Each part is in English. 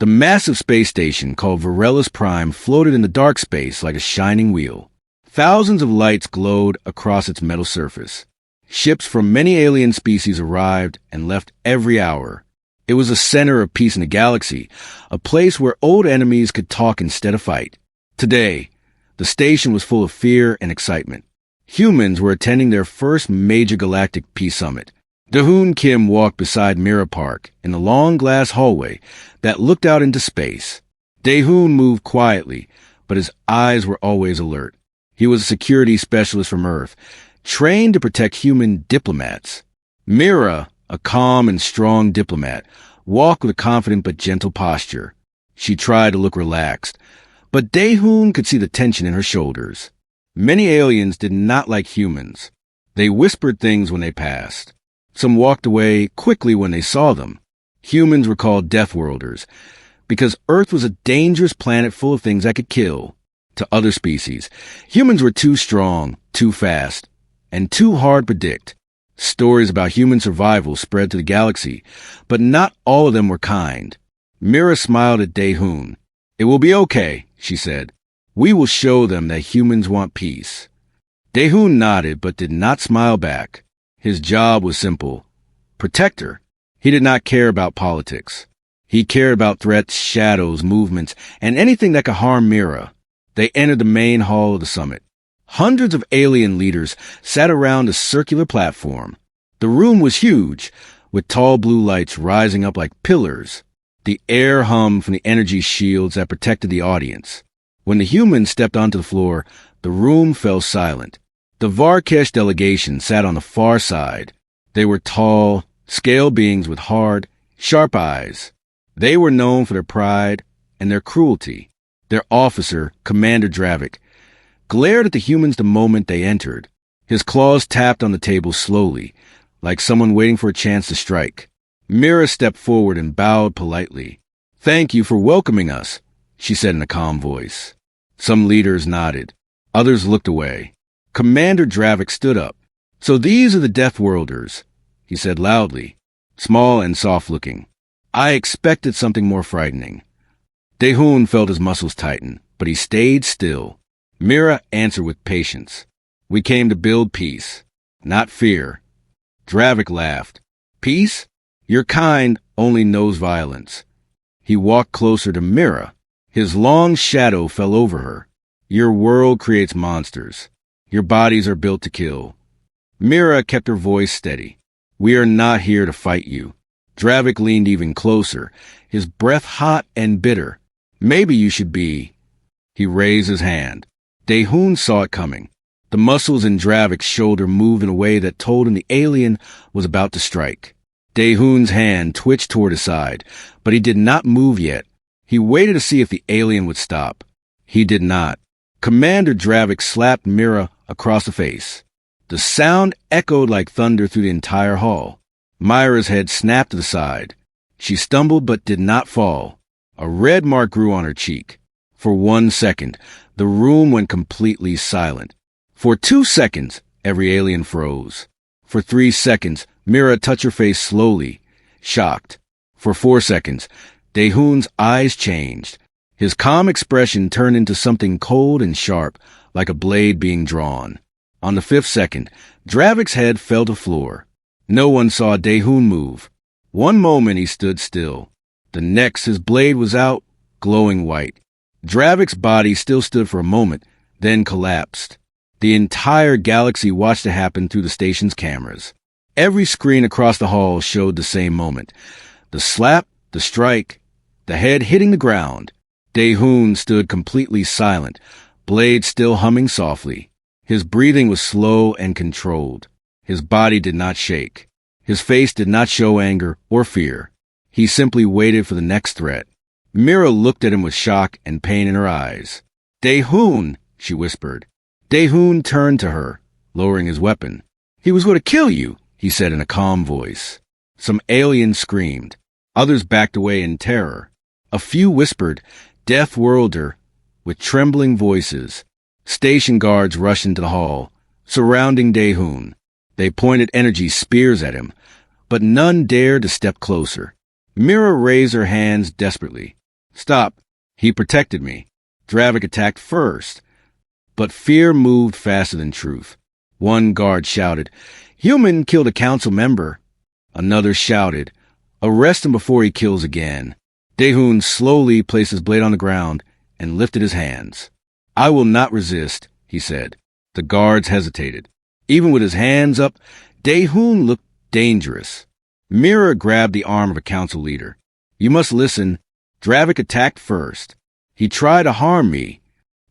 The massive space station called Varellus Prime floated in the dark space like a shining wheel. Thousands of lights glowed across its metal surface. Ships from many alien species arrived and left every hour. It was a center of peace in the galaxy, a place where old enemies could talk instead of fight. Today, the station was full of fear and excitement. Humans were attending their first major galactic peace summit. Dahoon Kim walked beside Mira Park in the long glass hallway that looked out into space. Dahoon moved quietly, but his eyes were always alert. He was a security specialist from Earth, trained to protect human diplomats. Mira, a calm and strong diplomat, walked with a confident but gentle posture. She tried to look relaxed, but Dahoon could see the tension in her shoulders. Many aliens did not like humans. They whispered things when they passed. Some walked away quickly when they saw them. Humans were called Deathworlders because Earth was a dangerous planet full of things that could kill. To other species, humans were too strong, too fast, and too hard to predict. Stories about human survival spread to the galaxy, but not all of them were kind. Mira smiled at Dahoon. "It will be okay," she said. "We will show them that humans want peace." Dahoon nodded but did not smile back. His job was simple. Protect her. He did not care about politics. He cared about threats, shadows, movements, and anything that could harm Mira. They entered the main hall of the summit. Hundreds of alien leaders sat around a circular platform. The room was huge, with tall blue lights rising up like pillars. The air hummed from the energy shields that protected the audience. When the humans stepped onto the floor, the room fell silent. The Varkesh delegation sat on the far side. They were tall, scale beings with hard, sharp eyes. They were known for their pride and their cruelty. Their officer, Commander Dravik, glared at the humans the moment they entered. His claws tapped on the table slowly, like someone waiting for a chance to strike. Mira stepped forward and bowed politely. "Thank you for welcoming us," she said in a calm voice. Some leaders nodded. Others looked away. Commander Dravik stood up. "So these are the Deathworlders," he said loudly, small and soft-looking. "I expected something more frightening." Dahoon felt his muscles tighten, but he stayed still. Mira answered with patience. "We came to build peace, not fear." Dravik laughed. "Peace? Your kind only knows violence." He walked closer to Mira. His long shadow fell over her. "Your world creates monsters. Your bodies are built to kill." Mira kept her voice steady. "We are not here to fight you." Dravik leaned even closer, his breath hot and bitter. "Maybe you should be." He raised his hand. Dahoon saw it coming. The muscles in Dravik's shoulder moved in a way that told him the alien was about to strike. Dahoon's hand twitched toward his side, but he did not move yet. He waited to see if the alien would stop. He did not. Commander Dravik slapped Mira across the face. The sound echoed like thunder through the entire hall. Myra's head snapped to the side. She stumbled but did not fall. A red mark grew on her cheek. For 1 second, the room went completely silent. For 2 seconds, every alien froze. For 3 seconds, Mira touched her face slowly, shocked. For 4 seconds, Dahoon's eyes changed. His calm expression turned into something cold and sharp, like a blade being drawn. On the 5th second, Dravik's head fell to the floor. No one saw Dahoon move. One moment he stood still. The next, his blade was out, glowing white. Dravik's body still stood for a moment, then collapsed. The entire galaxy watched it happen through the station's cameras. Every screen across the hall showed the same moment. The slap, the strike, the head hitting the ground. Dahoon stood completely silent, blade still humming softly. His breathing was slow and controlled. His body did not shake. His face did not show anger or fear. He simply waited for the next threat. Mira looked at him with shock and pain in her eyes. "Dahoon," she whispered. Dahoon turned to her, lowering his weapon. "He was going to kill you," he said in a calm voice. Some aliens screamed. Others backed away in terror. A few whispered, "Deathworlder," with trembling voices. Station guards rushed into the hall, surrounding Dahoon. They pointed energy spears at him, but none dared to step closer. Mira raised her hands desperately. Stop. He protected me. Dravik attacked first. But fear moved faster than truth. One guard shouted, "Human killed a council member." Another shouted, "Arrest him before he kills again." Dehun slowly placed his blade on the ground and lifted his hands. "I will not resist," he said. The guards hesitated. Even with his hands up, Dehun looked dangerous. Mira grabbed the arm of a council leader. "You must listen. Dravik attacked first. He tried to harm me."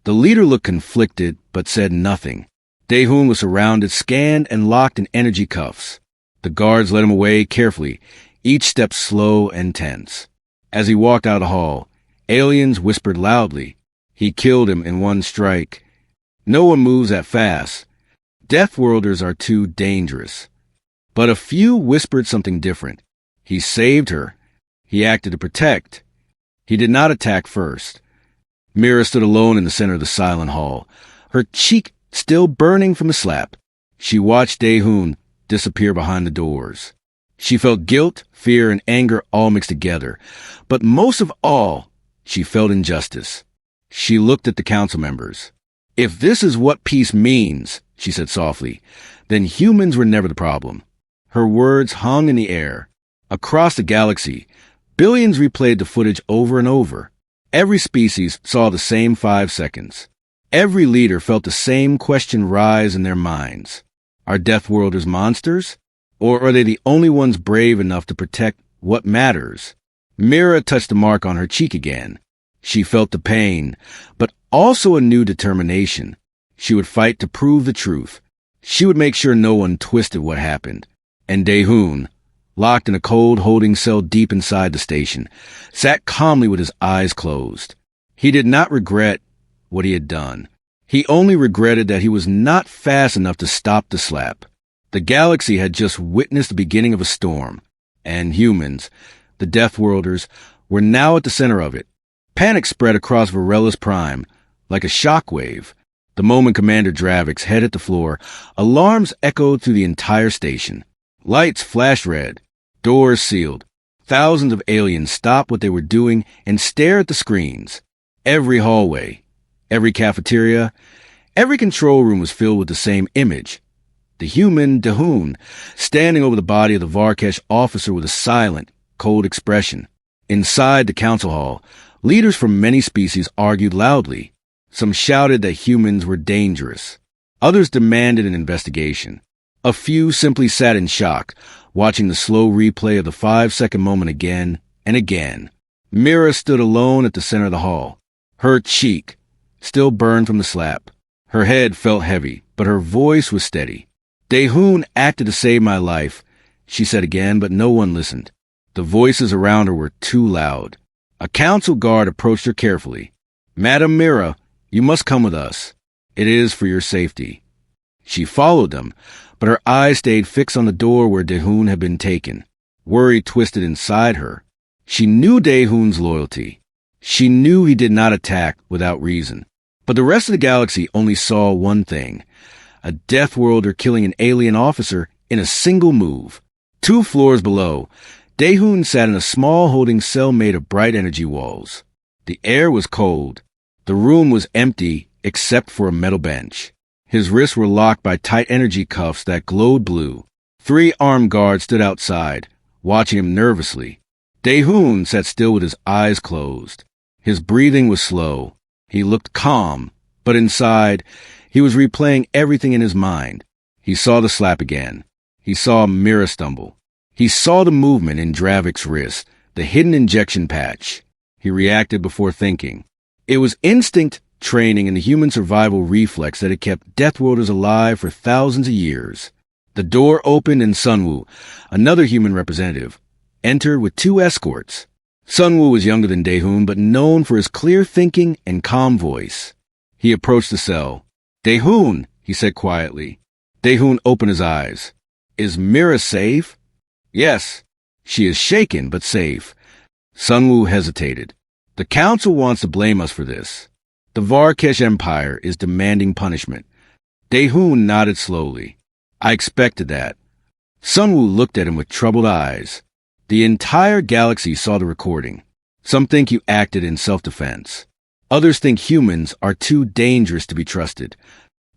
The leader looked conflicted, but said nothing. Dehun was surrounded, scanned, and locked in energy cuffs. The guards led him away carefully, each step slow and tense. As he walked out of the hall, aliens whispered loudly, "He killed him in one strike." No one moves that fast. Deathworlders are too dangerous. But a few whispered something different. He saved her. He acted to protect. He did not attack first. Mira stood alone in the center of the silent hall, her cheek still burning from the slap. She watched Dehun disappear behind the doors. She felt guilt, fear, and anger all mixed together. But most of all, she felt injustice. She looked at the council members. "If this is what peace means," she said softly, "then humans were never the problem." Her words hung in the air. Across the galaxy, billions replayed the footage over and over. Every species saw the same 5 seconds. Every leader felt the same question rise in their minds. Are Deathworlders monsters? Or are they the only ones brave enough to protect what matters? Mira touched the mark on her cheek again. She felt the pain, but also a new determination. She would fight to prove the truth. She would make sure no one twisted what happened. And Dehun, locked in a cold holding cell deep inside the station, sat calmly with his eyes closed. He did not regret what he had done. He only regretted that he was not fast enough to stop the slap. The galaxy had just witnessed the beginning of a storm, and humans, the Deathworlders, were now at the center of it. Panic spread across Varela's Prime like a shockwave. The moment Commander Dravik's head hit the floor, alarms echoed through the entire station. Lights flashed red, doors sealed. Thousands of aliens stopped what they were doing and stared at the screens. Every hallway, every cafeteria, every control room was filled with the same image. The human Dehun, standing over the body of the Varkesh officer with a silent, cold expression. Inside the council hall, leaders from many species argued loudly. Some shouted that humans were dangerous. Others demanded an investigation. A few simply sat in shock, watching the slow replay of the 5-second moment again and again. Mira stood alone at the center of the hall. Her cheek still burned from the slap. Her head felt heavy, but her voice was steady. "Dehun acted to save my life," she said again, but no one listened. The voices around her were too loud. A council guard approached her carefully. "Madam Mira, you must come with us. It is for your safety." She followed them, but her eyes stayed fixed on the door where Dehun had been taken. Worry twisted inside her. She knew Dehun's loyalty. She knew he did not attack without reason. But the rest of the galaxy only saw one thing: a Deathworlder killing an alien officer in a single move. 2 floors below, Dehun sat in a small holding cell made of bright energy walls. The air was cold. The room was empty except for a metal bench. His wrists were locked by tight energy cuffs that glowed blue. 3 armed guards stood outside, watching him nervously. Dehun sat still with his eyes closed. His breathing was slow. He looked calm, but inside, he was replaying everything in his mind. He saw the slap again. He saw Mira stumble. He saw the movement in Dravik's wrist, the hidden injection patch. He reacted before thinking. It was instinct training in the human survival reflex that had kept Deathworlders alive for thousands of years. The door opened and Sunwoo, another human representative, entered with 2 escorts. Sunwoo was younger than Dehun, but known for his clear thinking and calm voice. He approached the cell. "Dehun," he said quietly. Dehun opened his eyes. "Is Mira safe?" "Yes. She is shaken, but safe." Sunwoo hesitated. "The Council wants to blame us for this. The Varkesh Empire is demanding punishment." Dehun nodded slowly. "I expected that." Sunwoo looked at him with troubled eyes. The entire galaxy saw the recording. Some think you acted in self-defense. Others think humans are too dangerous to be trusted.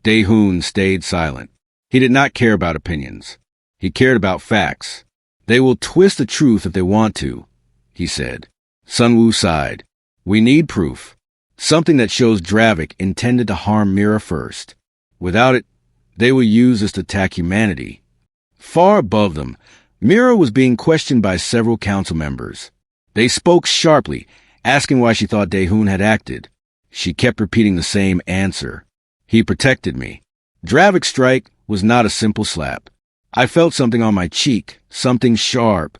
Daehoon stayed silent. He did not care about opinions. He cared about facts. They will twist the truth if they want to, he said. Sunwoo sighed. We need proof. Something that shows Dravik intended to harm Mira first. Without it, they will use this to attack humanity. Far above them, Mira was being questioned by several council members. They spoke sharply, asking why she thought Daehoon had acted. She kept repeating the same answer. He protected me. Dravik's strike was not a simple slap. I felt something on my cheek, something sharp.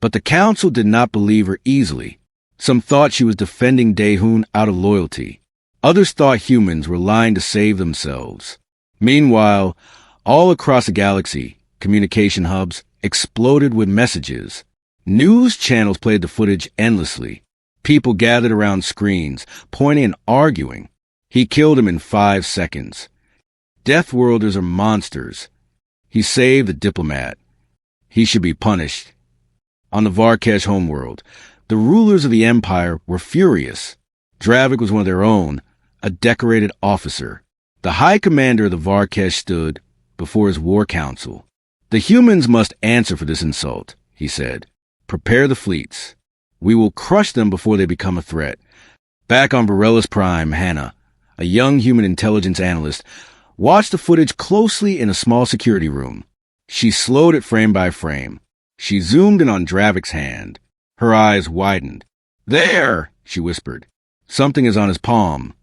But the council did not believe her easily. Some thought she was defending Daehoon out of loyalty. Others thought humans were lying to save themselves. Meanwhile, all across the galaxy, communication hubs exploded with messages. News channels played the footage endlessly. People gathered around screens, pointing and arguing. He killed him in 5 seconds. Deathworlders are monsters. He saved the diplomat. He should be punished. On the Varkesh homeworld, the rulers of the Empire were furious. Dravik was one of their own, a decorated officer. The High Commander of the Varkesh stood before his war council. The humans must answer for this insult, he said. Prepare the fleets. We will crush them before they become a threat. Back on Varellus Prime, Hannah, a young human intelligence analyst, watched the footage closely in a small security room. She slowed it frame by frame. She zoomed in on Dravik's hand. Her eyes widened. There, she whispered. Something is on his palm.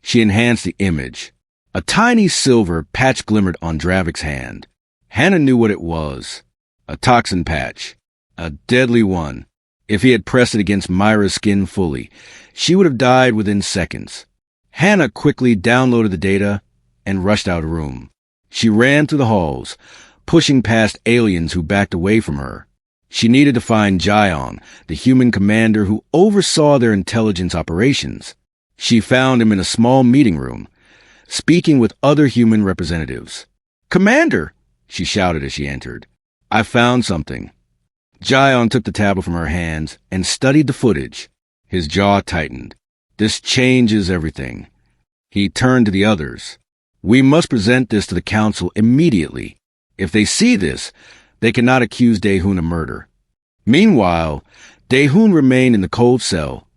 She enhanced the image. A tiny silver patch glimmered on Dravik's hand. Hannah knew what it was. A toxin patch. A deadly one. If he had pressed it against Myra's skin fully, she would have died within seconds. Hannah quickly downloaded the data and rushed out of the room. She ran through the halls, pushing past aliens who backed away from her. She needed to find Jiong, the human commander who oversaw their intelligence operations. She found him in a small meeting room, speaking with other human representatives. Commander, she shouted as she entered. I found something. Jiong took the tablet from her hands and studied the footage. His jaw tightened. This changes everything. He turned to the others. We must present this to the council immediately. If they see this, they cannot accuse Daehoon of murder. Meanwhile, Daehoon remained in the cold cell,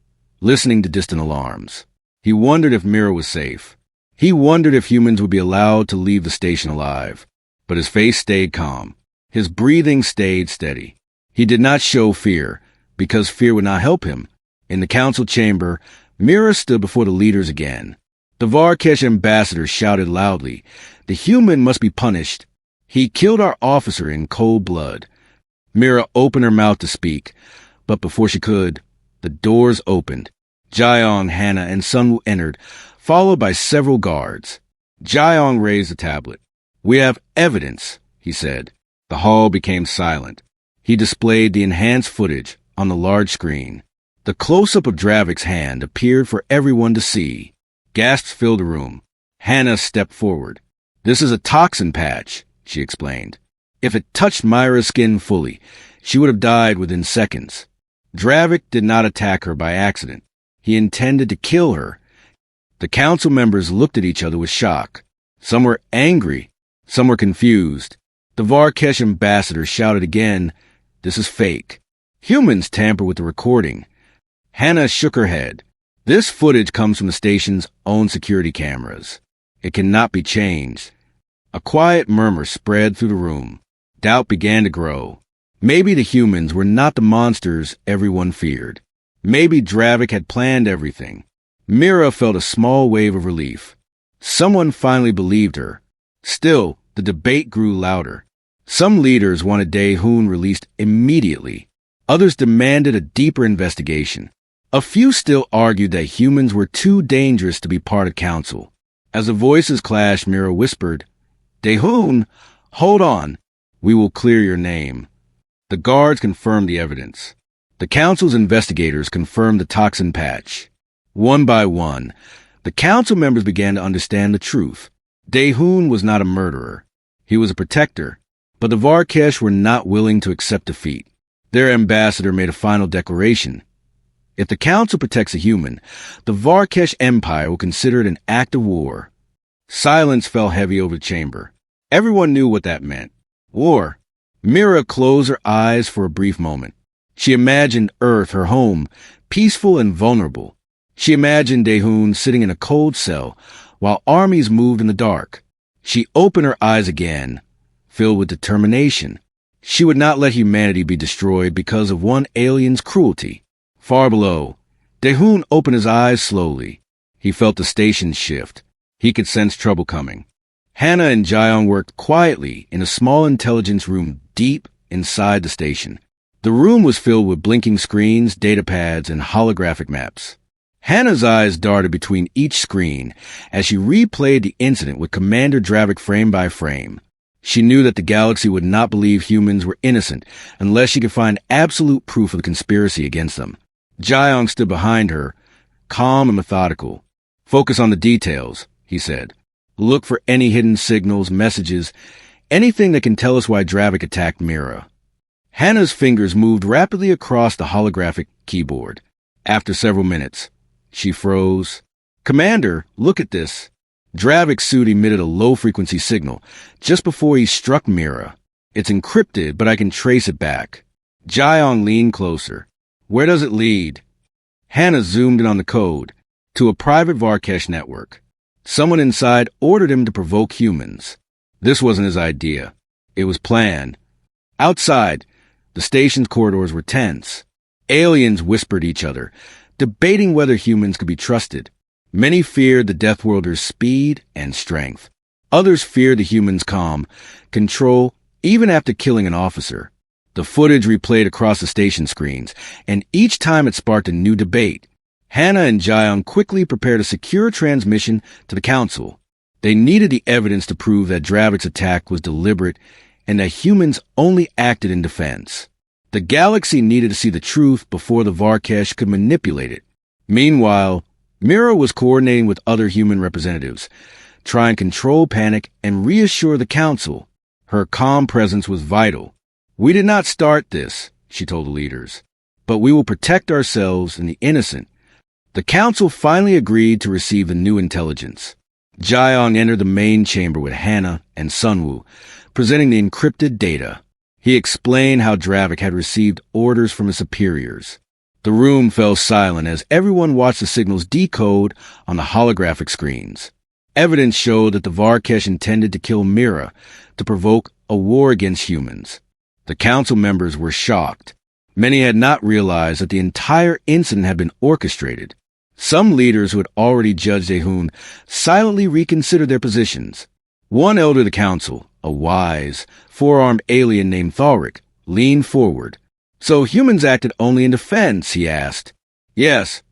listening to distant alarms. He wondered if Mira was safe. He wondered if humans would be allowed to leave the station alive. But his face stayed calm. His breathing stayed steady. He did not show fear, because fear would not help him. In the council chamber, Mira stood before the leaders again. The Varkesh ambassador shouted loudly, "The human must be punished. He killed our officer in cold blood." Mira opened her mouth to speak, but before she could, the doors opened. Jiong, Hannah, and Sunwoo entered, followed by several guards. Jiong raised the tablet. "We have evidence," he said. The hall became silent. He displayed the enhanced footage on the large screen. The close-up of Dravik's hand appeared for everyone to see. Gasps filled the room. Hannah stepped forward. "This is a toxin patch," she explained. "If it touched Myra's skin fully, she would have died within seconds." Dravik did not attack her by accident. He intended to kill her. The council members looked at each other with shock. Some were angry. Some were confused. The Varkesh ambassador shouted again, "This is fake. Humans tamper with the recording." Hannah shook her head. "This footage comes from the station's own security cameras. It cannot be changed." A quiet murmur spread through the room. Doubt began to grow. Maybe the humans were not the monsters everyone feared. Maybe Dravik had planned everything. Mira felt a small wave of relief. Someone finally believed her. Still, the debate grew louder. Some leaders wanted Daehoon released immediately. Others demanded a deeper investigation. A few still argued that humans were too dangerous to be part of council. As the voices clashed, Mira whispered, "Daehoon, hold on. We will clear your name." The guards confirmed the evidence. The council's investigators confirmed the toxin patch. One by one, the council members began to understand the truth. Daehoon was not a murderer. He was a protector. But the Varkesh were not willing to accept defeat. Their ambassador made a final declaration. If the Council protects a human, the Varkesh Empire will consider it an act of war. Silence fell heavy over the chamber. Everyone knew what that meant. War. Mira closed her eyes for a brief moment. She imagined Earth, her home, peaceful and vulnerable. She imagined Dehun sitting in a cold cell while armies moved in the dark. She opened her eyes again, filled with determination. She would not let humanity be destroyed because of one alien's cruelty. Far below, Dehun opened his eyes slowly. He felt the station shift. He could sense trouble coming. Hannah and Jaeyoung worked quietly in a small intelligence room deep inside the station. The room was filled with blinking screens, datapads, and holographic maps. Hannah's eyes darted between each screen as she replayed the incident with Commander Dravik frame by frame. She knew that the galaxy would not believe humans were innocent unless she could find absolute proof of the conspiracy against them. Jaeyoung stood behind her, calm and methodical. "Focus on the details," he said. "Look for any hidden signals, messages, anything that can tell us why Dravik attacked Mira." Hannah's fingers moved rapidly across the holographic keyboard. After several minutes, she froze. "Commander, look at this." Dravik's suit emitted a low-frequency signal just before he struck Mira. "It's encrypted, but I can trace it back." Jaeyoung leaned closer. "Where does it lead?" Hannah zoomed in on the code. "To a private Varkesh network. Someone inside ordered him to provoke humans." This wasn't his idea. It was planned. Outside, the station's corridors were tense. Aliens whispered each other, debating whether humans could be trusted. Many feared the Deathworlder's speed and strength. Others feared the humans' calm, control, even after killing an officer. The footage replayed across the station screens, and each time it sparked a new debate. Hannah and Jaeyoung quickly prepared a secure transmission to the Council. They needed the evidence to prove that Dravik's attack was deliberate and that humans only acted in defense. The galaxy needed to see the truth before the Varkesh could manipulate it. Meanwhile, Mira was coordinating with other human representatives, trying to control panic and reassure the Council. Her calm presence was vital. "We did not start this," she told the leaders, "but we will protect ourselves and the innocent." The Council finally agreed to receive the new intelligence. Jaeyoung entered the main chamber with Hannah and Sunwoo, presenting the encrypted data. He explained how Dravik had received orders from his superiors. The room fell silent as everyone watched the signals decode on the holographic screens. Evidence showed that the Varkesh intended to kill Mira to provoke a war against humans. The Council members were shocked. Many had not realized that the entire incident had been orchestrated. Some leaders who had already judged Dehun silently reconsidered their positions. One elder of the Council, a wise, four-armed alien named Thalric, leaned forward. "So humans acted only in defense?" he asked. "Yes,"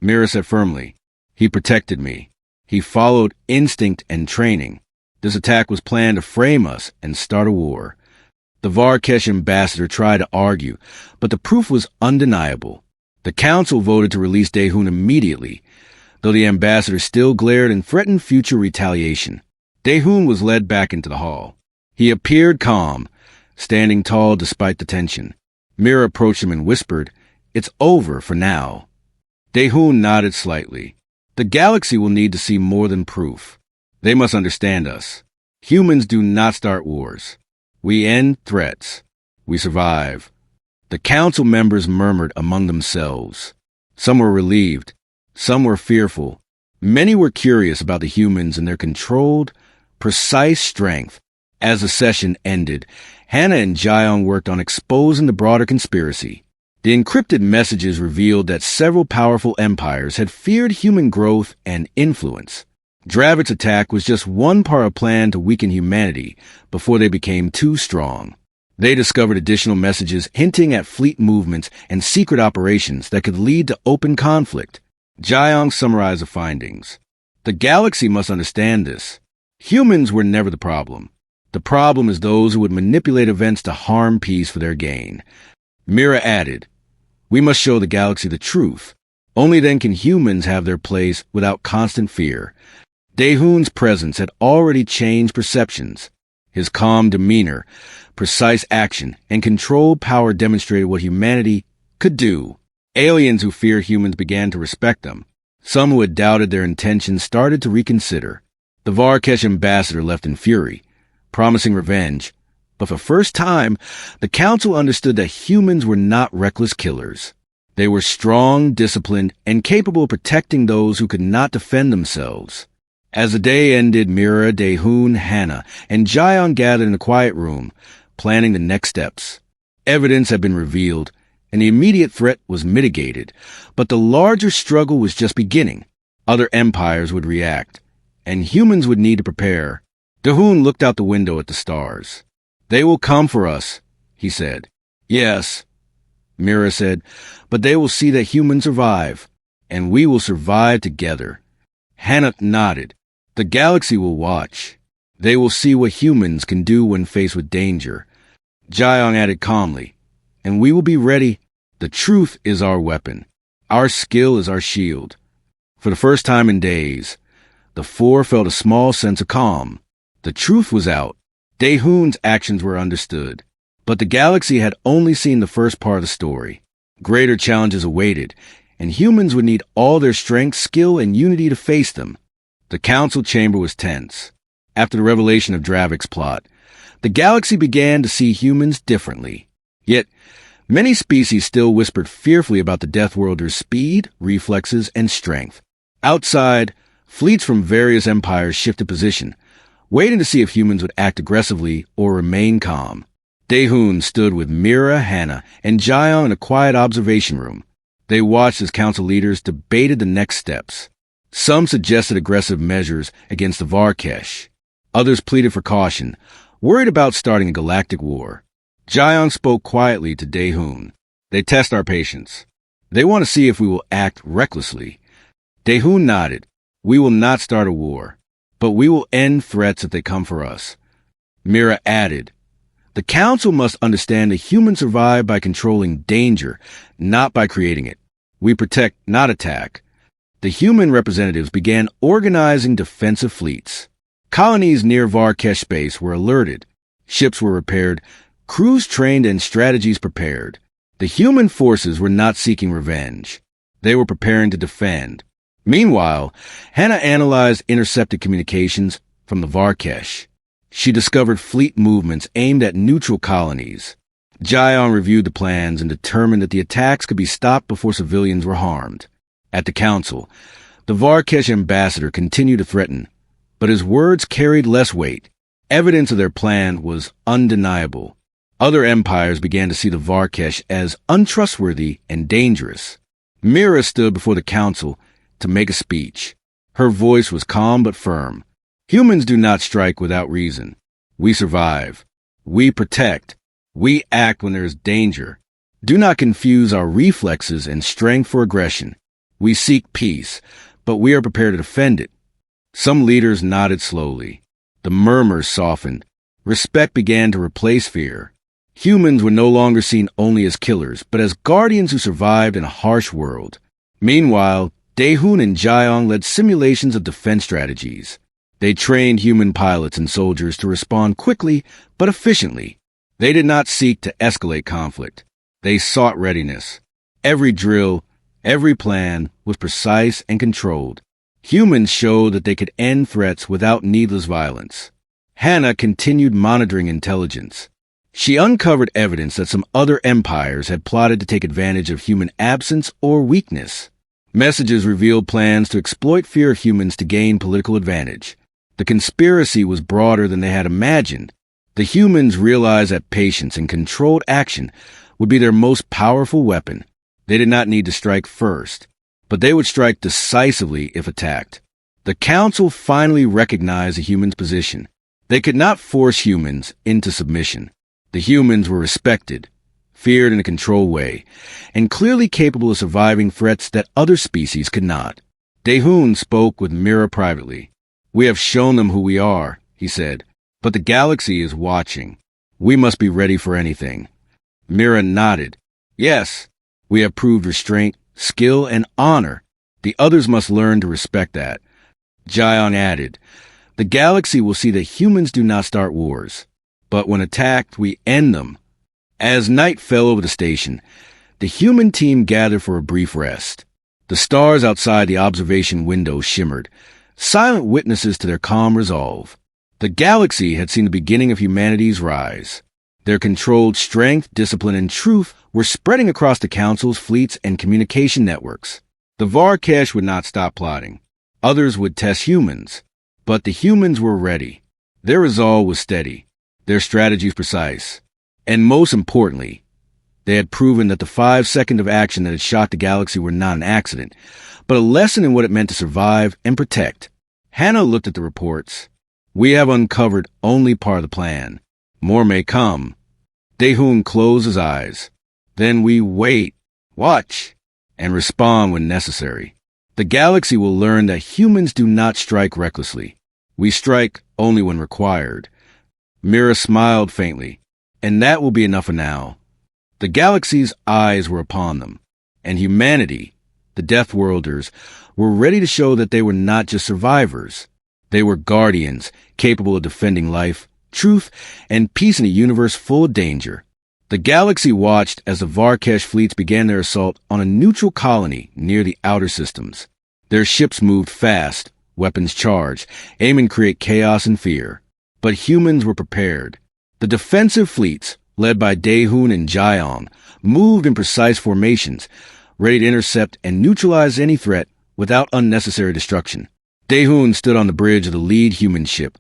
Mira said firmly. "He protected me. He followed instinct and training. This attack was planned to frame us and start a war." The Varkesh ambassador tried to argue, but the proof was undeniable. The Council voted to release Dehun immediately, though the ambassador still glared and threatened future retaliation. Dehun was led back into the hall. He appeared calm, standing tall despite the tension. Mira approached him and whispered, "It's over for now." Dehun nodded slightly. "The galaxy will need to see more than proof. They must understand us. Humans do not start wars. We end threats. We survive." The Council members murmured among themselves. Some were relieved. Some were fearful. Many were curious about the humans and their controlled, precise strength. As the session ended, Hannah and Jaeyoung worked on exposing the broader conspiracy. The encrypted messages revealed that several powerful empires had feared human growth and influence. Dravik's attack was just one part of a plan to weaken humanity before they became too strong. They discovered additional messages hinting at fleet movements and secret operations that could lead to open conflict. Jaeyoung summarized the findings. "The galaxy must understand this. Humans were never the problem. The problem is those who would manipulate events to harm peace for their gain." Mira added, "We must show the galaxy the truth. Only then can humans have their place without constant fear." Dehun's presence had already changed perceptions. His calm demeanor, precise action, and controlled power demonstrated what humanity could do. Aliens who fear humans began to respect them. Some who had doubted their intentions started to reconsider. The Varkesh ambassador left in fury, promising revenge, but for the first time, the council understood that humans were not reckless killers. They were strong, disciplined, and capable of protecting those who could not defend themselves. As the day ended, Mira, Dehun, Hannah, and Jayon gathered in the quiet room, planning the next steps. Evidence had been revealed, and the immediate threat was mitigated, but the larger struggle was just beginning. Other empires would react, and humans would need to prepare. Dehun looked out the window at the stars. "They will come for us," he said. "Yes," Mira said, "but they will see that humans survive, and we will survive together." Hannah nodded. "The galaxy will watch. They will see what humans can do when faced with danger." Jayon added calmly, "And we will be ready. The truth is our weapon. Our skill is our shield." For the first time in days, the four felt a small sense of calm. The truth was out. Dehun's actions were understood, but the galaxy had only seen the first part of the story. Greater challenges awaited, and humans would need all their strength, skill, and unity to face them. The council chamber was tense. After the revelation of Dravik's plot, the galaxy began to see humans differently. Yet, many species still whispered fearfully about the Deathworlder's speed, reflexes, and strength. Outside, fleets from various empires shifted position, waiting to see if humans would act aggressively or remain calm. Dehun stood with Mira, Hannah, and Jayon in a quiet observation room. They watched as council leaders debated the next steps. Some suggested aggressive measures against the Varkesh. Others pleaded for caution, worried about starting a galactic war. Jayon spoke quietly to Dehun. "They test our patience. They want to see if we will act recklessly." Dehun nodded. "We will not start a war, but we will end threats if they come for us." Mira added, "The council must understand that humans survive by controlling danger, not by creating it. We protect, not attack." The human representatives began organizing defensive fleets. Colonies near Varkesh space were alerted. Ships were repaired, crews trained, and strategies prepared. The human forces were not seeking revenge. They were preparing to defend. Meanwhile, Hannah analyzed intercepted communications from the Varkesh. She discovered fleet movements aimed at neutral colonies. Jayon reviewed the plans and determined that the attacks could be stopped before civilians were harmed. At the council, the Varkesh ambassador continued to threaten, but his words carried less weight. Evidence of their plan was undeniable. Other empires began to see the Varkesh as untrustworthy and dangerous. Mira stood before the council to make a speech. Her voice was calm but firm. "Humans do not strike without reason. We survive. We protect. We act when there is danger. Do not confuse our reflexes and strength for aggression. We seek peace, but we are prepared to defend it." Some leaders nodded slowly. The murmurs softened. Respect began to replace fear. Humans were no longer seen only as killers, but as guardians who survived in a harsh world. Meanwhile, Dehun and Jayon led simulations of defense strategies. They trained human pilots and soldiers to respond quickly but efficiently. They did not seek to escalate conflict. They sought readiness. Every drill, every plan was precise and controlled. Humans showed that they could end threats without needless violence. Hannah continued monitoring intelligence. She uncovered evidence that some other empires had plotted to take advantage of human absence or weakness. Messages revealed plans to exploit fear of humans to gain political advantage. The conspiracy was broader than they had imagined. The humans realized that patience and controlled action would be their most powerful weapon. They did not need to strike first, but they would strike decisively if attacked. The council finally recognized the humans' position. They could not force humans into submission. The humans were respected, feared in a controlled way, and clearly capable of surviving threats that other species could not. Dehun spoke with Mira privately. "We have shown them who we are," he said, "but the galaxy is watching. We must be ready for anything." Mira nodded. "Yes, we have proved restraint, skill, and honor. The others must learn to respect that." Jayon added, "The galaxy will see that humans do not start wars, but when attacked, we end them." As night fell over the station, The human team gathered for a brief rest. The stars outside the observation window shimmered, silent witnesses to their calm resolve. The galaxy had seen the beginning of humanity's rise. Their controlled strength, discipline, and truth were spreading across the Council's fleets and communication networks. The Varkesh would not stop plotting. Others would test humans. But the humans were ready. Their resolve was steady, their strategies precise. And most importantly, they had proven that the 5 seconds of action that had shocked the galaxy were not an accident, but a lesson in what it meant to survive and protect. Hannah looked at the reports. We have uncovered only part of the plan. More may come. Daehoon closed his eyes. Then we wait, watch, and respond when necessary. The galaxy will learn that humans do not strike recklessly. We strike only when required. Mira smiled faintly. And that will be enough for now. The galaxy's eyes were upon them, and humanity, the Deathworlders, were ready to show that they were not just survivors. They were guardians, capable of defending life, truth, and peace in a universe full of danger. The galaxy watched as the Varkesh fleets began their assault on a neutral colony near the outer systems. Their ships moved fast, weapons charged, aiming to create chaos and fear. But humans were prepared. The defensive fleets, led by Daehoon and Jayong, moved in precise formations, ready to intercept and neutralize any threat without unnecessary destruction. Daehoon stood on the bridge of the lead human ship,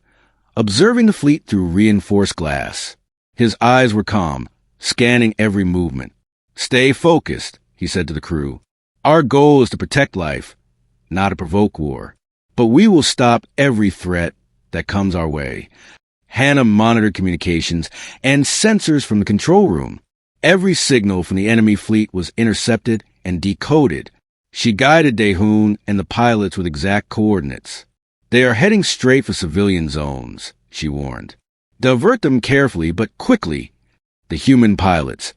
observing the fleet through reinforced glass. His eyes were calm, scanning every movement. Stay focused, he said to the crew. Our goal is to protect life, not to provoke war. But we will stop every threat that comes our way. Hannah monitored communications and sensors from the control room. Every signal from the enemy fleet was intercepted and decoded. She guided Daehoon and the pilots with exact coordinates. They are heading straight for civilian zones, she warned. Divert them carefully but quickly. The human pilots,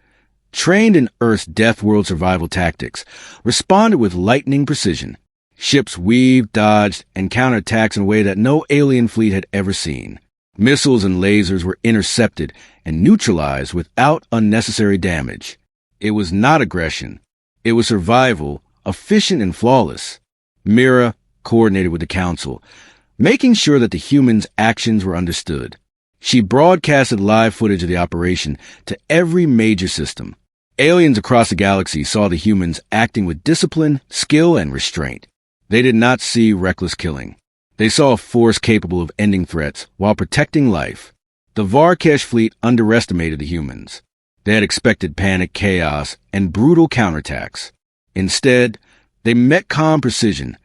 trained in Earth's death world survival tactics, responded with lightning precision. Ships weaved, dodged, and counterattacked in a way that no alien fleet had ever seen. Missiles and lasers were intercepted and neutralized without unnecessary damage. It was not aggression. It was survival, efficient and flawless. Mira coordinated with the Council, making sure that the humans' actions were understood. She broadcasted live footage of the operation to every major system. Aliens across the galaxy saw the humans acting with discipline, skill, and restraint. They did not see reckless killing. They saw a force capable of ending threats while protecting life. The Varkesh fleet underestimated the humans. They had expected panic, chaos, and brutal counterattacks. Instead, they met calm precision,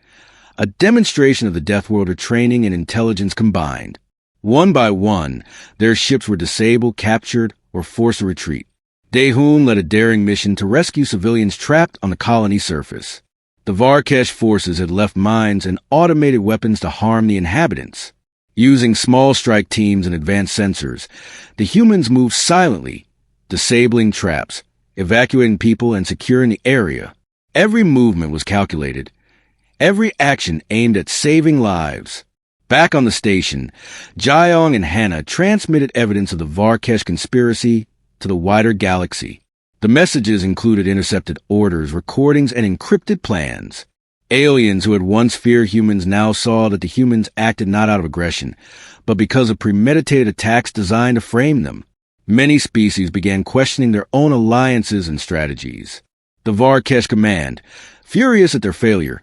a demonstration of the Deathworlder training and intelligence combined. One by one, their ships were disabled, captured, or forced to retreat. Daehoon led a daring mission to rescue civilians trapped on the colony surface. The Varkesh forces had left mines and automated weapons to harm the inhabitants. Using small strike teams and advanced sensors, the humans moved silently, disabling traps, evacuating people, and securing the area. Every movement was calculated. Every action aimed at saving lives. Back on the station, Jayong and Hannah transmitted evidence of the Varkesh conspiracy to the wider galaxy. The messages included intercepted orders, recordings, and encrypted plans. Aliens who had once feared humans now saw that the humans acted not out of aggression, but because of premeditated attacks designed to frame them. Many species began questioning their own alliances and strategies. The Varkesh command, furious at their failure,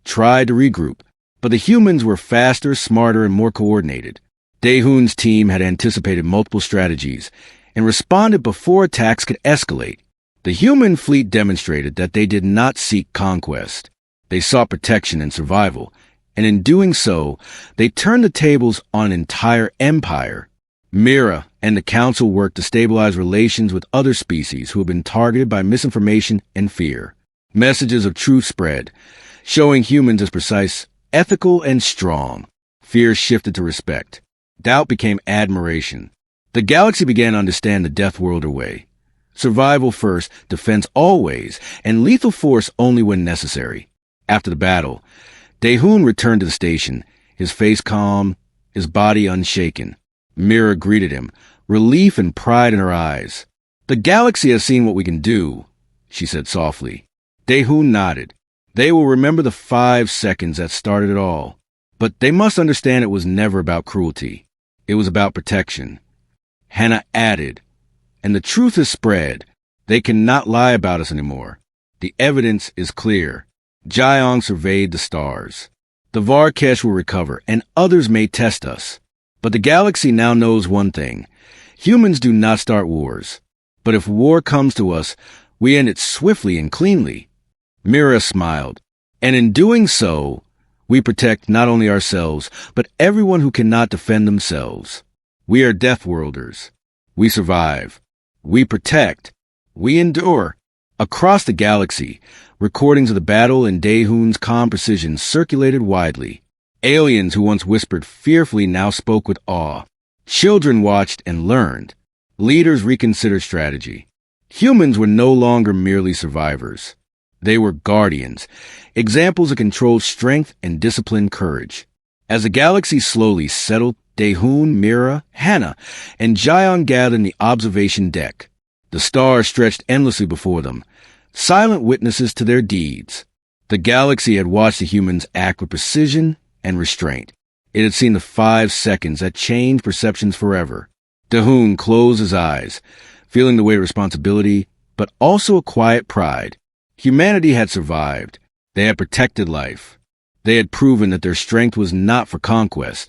tried to regroup, but the humans were faster, smarter, and more coordinated. Daehoon's team had anticipated multiple strategies and responded before attacks could escalate. The human fleet demonstrated that they did not seek conquest. They sought protection and survival, and in doing so, they turned the tables on an entire empire. Mira and the Council worked to stabilize relations with other species who had been targeted by misinformation and fear. Messages of truth spread, showing humans as precise, ethical, and strong. Fear shifted to respect. Doubt became admiration. The galaxy began to understand the Deathworlder way. Survival first, defense always, and lethal force only when necessary. After the battle, Daehoon returned to the station, his face calm, his body unshaken. Mira greeted him, relief and pride in her eyes. The galaxy has seen what we can do, she said softly. Daehoon nodded. They will remember the 5 seconds that started it all. But they must understand it was never about cruelty. It was about protection. Hannah added, and the truth is spread. They cannot lie about us anymore. The evidence is clear. Jiang surveyed the stars. The Varkesh will recover, and others may test us. But the galaxy now knows one thing. Humans do not start wars. But if war comes to us, we end it swiftly and cleanly. Mira smiled. And in doing so, we protect not only ourselves, but everyone who cannot defend themselves. We are Deathworlders. We survive. We protect. We endure. Across the galaxy, recordings of the battle in Daehoon's calm precision circulated widely. Aliens who once whispered fearfully now spoke with awe. Children watched and learned. Leaders reconsidered strategy. Humans were no longer merely survivors. They were guardians, examples of controlled strength and disciplined courage. As the galaxy slowly settled, Daehoon, Mira, Hannah, and Jiang gathered in the observation deck. The stars stretched endlessly before them, silent witnesses to their deeds. The galaxy had watched the humans act with precision and restraint. It had seen the 5 seconds that changed perceptions forever. Daehoon closed his eyes, feeling the weight of responsibility, but also a quiet pride. Humanity had survived. They had protected life. They had proven that their strength was not for conquest,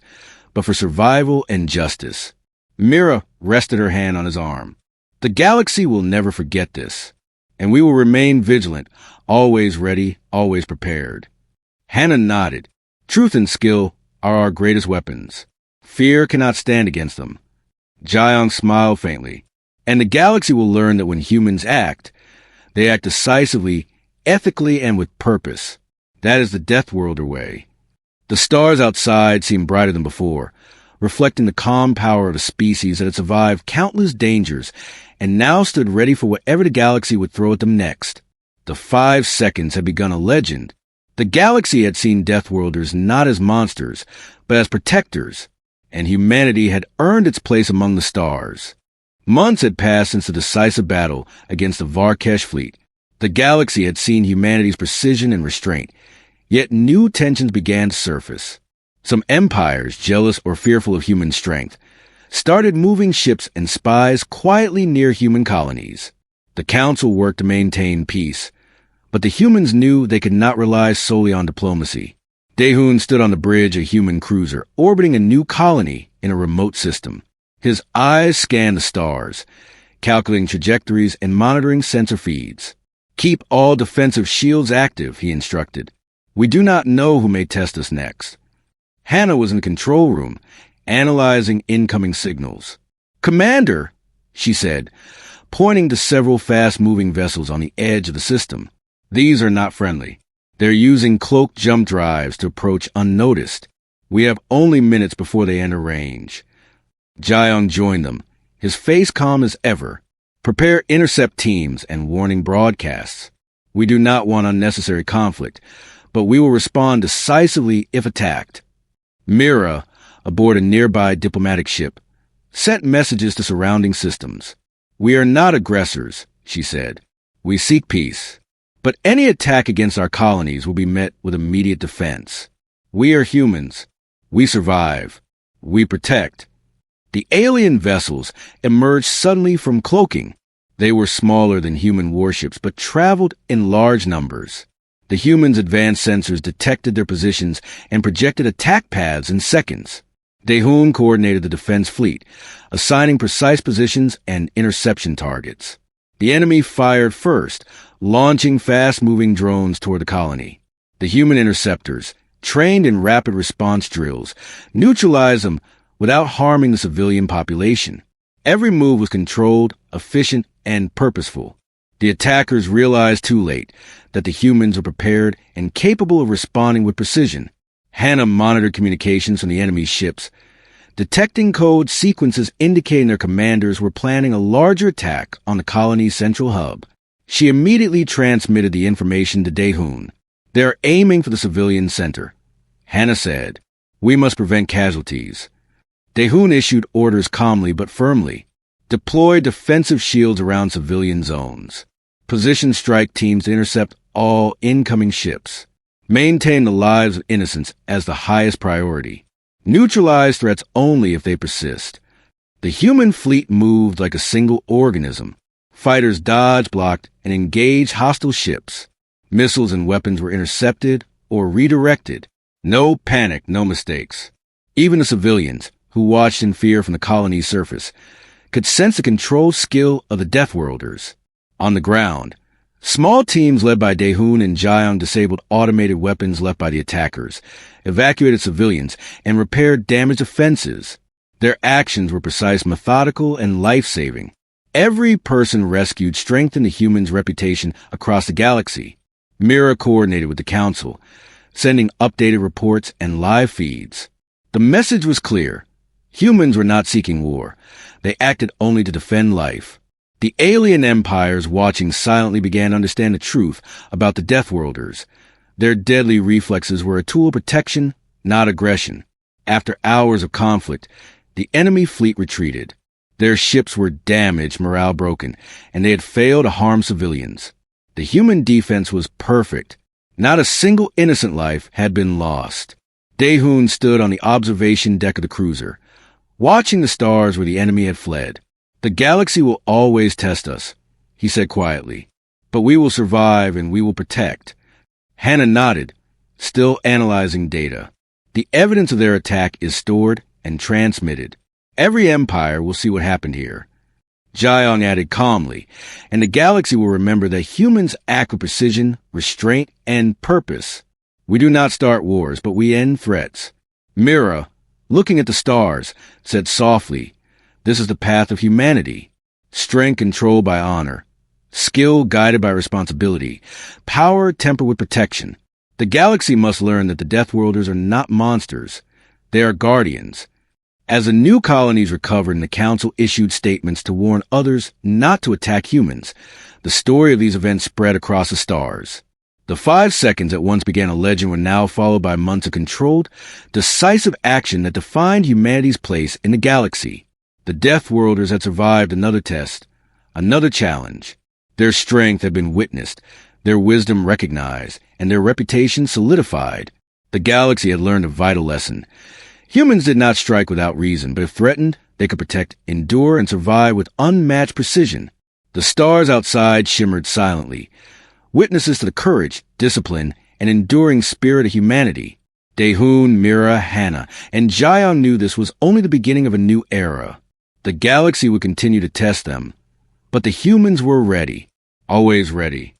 but for survival and justice. Mira rested her hand on his arm. The galaxy will never forget this, and we will remain vigilant, always ready, always prepared. Hannah nodded. Truth and skill are our greatest weapons. Fear cannot stand against them. Jiang smiled faintly. And the galaxy will learn that when humans act, they act decisively, ethically, and with purpose. That is the Deathworlder way. The stars outside seemed brighter than before, reflecting the calm power of a species that had survived countless dangers and now stood ready for whatever the galaxy would throw at them next. The 5 seconds had begun a legend. The galaxy had seen Deathworlders not as monsters, but as protectors, and humanity had earned its place among the stars. Months had passed since the decisive battle against the Varkesh fleet. The galaxy had seen humanity's precision and restraint, yet new tensions began to surface. Some empires, jealous or fearful of human strength, started moving ships and spies quietly near human colonies. The council worked to maintain peace, but the humans knew they could not rely solely on diplomacy. Daehoon stood on the bridge of a human cruiser, orbiting a new colony in a remote system. His eyes scanned the stars, calculating trajectories and monitoring sensor feeds. Keep all defensive shields active, he instructed. We do not know who may test us next. Hannah was in the control room, analyzing incoming signals. Commander, she said, pointing to several fast-moving vessels on the edge of the system. These are not friendly. They're using cloaked jump drives to approach unnoticed. We have only minutes before they enter range. Jiang joined them, his face calm as ever. Prepare intercept teams and warning broadcasts. We do not want unnecessary conflict, but we will respond decisively if attacked. Mira, aboard a nearby diplomatic ship, sent messages to surrounding systems. We are not aggressors, she said. We seek peace. But any attack against our colonies will be met with immediate defense. We are humans. We survive. We protect. The alien vessels emerged suddenly from cloaking. They were smaller than human warships, but traveled in large numbers. The humans' advanced sensors detected their positions and projected attack paths in seconds. Daehoon coordinated the defense fleet, assigning precise positions and interception targets. The enemy fired first, launching fast-moving drones toward the colony. The human interceptors, trained in rapid response drills, neutralized them without harming the civilian population. Every move was controlled, efficient, and purposeful. The attackers realized too late that the humans were prepared and capable of responding with precision. Hannah monitored communications from the enemy's ships, detecting code sequences indicating their commanders were planning a larger attack on the colony's central hub. She immediately transmitted the information to Daehoon. They're aiming for the civilian center. Hannah said, we must prevent casualties. Daehoon issued orders calmly but firmly. Deploy defensive shields around civilian zones. Position strike teams to intercept all incoming ships. Maintain the lives of innocents as the highest priority. Neutralize threats only if they persist. The human fleet moved like a single organism. Fighters dodged, blocked, and engaged hostile ships. Missiles and weapons were intercepted or redirected. No panic, no mistakes. Even the civilians, who watched in fear from the colony's surface, could sense the control skill of the Deathworlders. On the ground, small teams led by Daehoon and Jiang disabled automated weapons left by the attackers, evacuated civilians, and repaired damaged defenses. Their actions were precise, methodical, and life-saving. Every person rescued strengthened the humans' reputation across the galaxy. Mira coordinated with the Council, sending updated reports and live feeds. The message was clear. Humans were not seeking war. They acted only to defend life. The alien empires watching silently began to understand the truth about the Deathworlders. Their deadly reflexes were a tool of protection, not aggression. After hours of conflict, the enemy fleet retreated. Their ships were damaged, morale broken, and they had failed to harm civilians. The human defense was perfect. Not a single innocent life had been lost. Daehoon stood on the observation deck of the cruiser, watching the stars where the enemy had fled. "The galaxy will always test us," he said quietly, "but we will survive and we will protect." Hannah nodded, still analyzing data. "The evidence of their attack is stored and transmitted. Every empire will see what happened here." Jiang added calmly, "And the galaxy will remember that humans act with precision, restraint, and purpose. We do not start wars, but we end threats." Mira, looking at the stars, said softly, "This is the path of humanity. Strength controlled by honor. Skill guided by responsibility. Power tempered with protection. The galaxy must learn that the Deathworlders are not monsters. They are guardians." As the new colonies recovered and the Council issued statements to warn others not to attack humans, the story of these events spread across the stars. The 5 seconds that once began a legend were now followed by months of controlled, decisive action that defined humanity's place in the galaxy. The Deathworlders had survived another test, another challenge. Their strength had been witnessed, their wisdom recognized, and their reputation solidified. The galaxy had learned a vital lesson. Humans did not strike without reason, but if threatened, they could protect, endure, and survive with unmatched precision. The stars outside shimmered silently, witnesses to the courage, discipline, and enduring spirit of humanity. Daehoon, Mira, Hannah, and Jiang knew this was only the beginning of a new era. The galaxy would continue to test them, but the humans were ready, always ready.